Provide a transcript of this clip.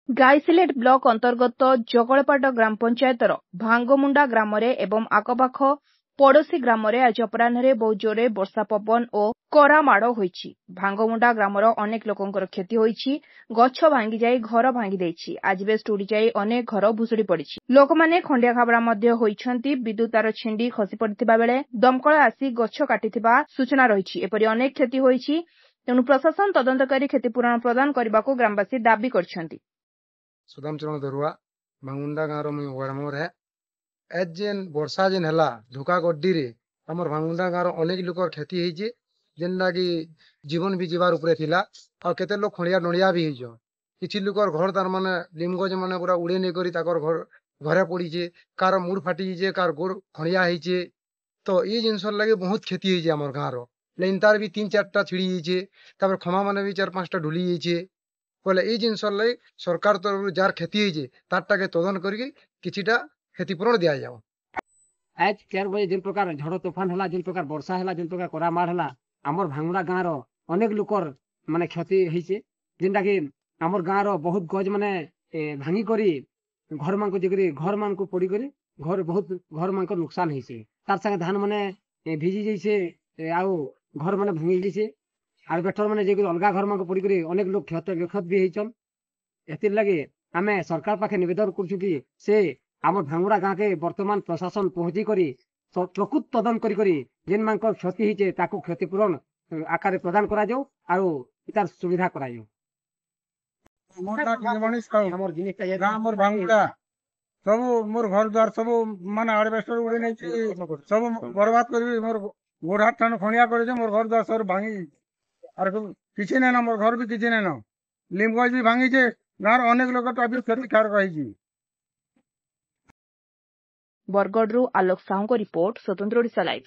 गाईसिलेट block अंतर्गत जगलपाट ग्राम पंचायतर भांगमुंडा ग्राम एवं आखपाख पड़ोशी ग्राम आज अपराह बहुत जोरे वर्षा पवन और करा माड़ होईछि। भांगमुंडा ग्रामर अनेक लोकंकर क्षति होईछि। गछ भांगी जाई घर भांगी देछि। आजबेस्ट उड़ी जाई अनेक घर भुसुड़ी पड़िछि। लोकमाने खंडिया खाबरा मध्य होईछंती। विद्युत तार छिंडी खसी पड़िथिबा बेले दमकल आसी गछ काटिथिबा सूचना रहिछि। एपरि अनेक क्षति होईछि। तेणु प्रशासन तदंतकारी क्षतिपूरण प्रदान करबाको ग्रामवासी दाबी करछंती। सुदाम चरण दरुआ भांगमुंडा गाँव ग्राम है एज जेन वर्षा जेन हला धोका गड्डी रे हमर भांगमुंडा गाँव अनेक लोकर क्षति होईछि। जेनला कि जीवन भी जीवार उपरे थिला और केते लोग खंडिया डंडिया भी होइछ। किछि लोकर घर तार माने लिमगज माने पूरा उड़े नै करी ताकर घर घरे पड़ीछे। कार मुड़ फाटी जे कार गोर खंडिया होईछे। तो ये जिनसर लगे बहुत क्षति होईछे हमर गाँव रो। लेकिन तार भी 3-4टा छिड़ी होईछे। तापर खमा माने भी 4-5टा ढुली होईछे। बोले ये जिनसर लगे सरकार तरफ जार क्षति होईछे तारटा के तदन करके किछिटा क्षतिपूरण दिया जाओ। आज 4 बजे जिन प्रकार झड़ तूफान हला जिन प्रकार वर्षा हला जिन प्रकार करा मार हला हमर भांगमुंडा गाँव रो अनेक लोकर माने क्षति होईछे। जिनटा कि हमर गाँव रो बहुत गज माने भांगी करी घर मान को जेकरी घर मान को पड़ी करी घर बहुत घर मान को नुकसान होईछे। तार संगे धान माने भिजी जैसे आउ घर माने भांगी जैसे आर बेटर माने जेकरी अलगा घर मान को पड़ी करी अनेक लोग क्षत भी होईछन। एतिर लगे आमे सरकार पाखे निवेदन करछु कि से हमर भांगमुंडा गाँव के वर्तमान प्रशासन पहुंची करी प्रकृत तदन करी जेन मानकर क्षति होईछे ताको क्षतिपूरण आकार प्रदान करा जाऊ आरो इतार सुविधा करा जाऊ। हमर जिनिसटा गाँव मोर भांगमुंडा सब मोर घर द्वार सब माने आड़बेस्टर उड़े नै सब बर्बाद करी मोर गोड़ हाथ ठान खणिया करे जे मोर घर द्वार सब भांगी आर किछि नै ना मोर घर भी किछि नै ना लिमगज भी भांगी जे गाँव अनेक लोक तो क्षति कार रही। बरगढ़ आलोक साहू को रिपोर्ट स्वतंत्र ओडिशा लाइव।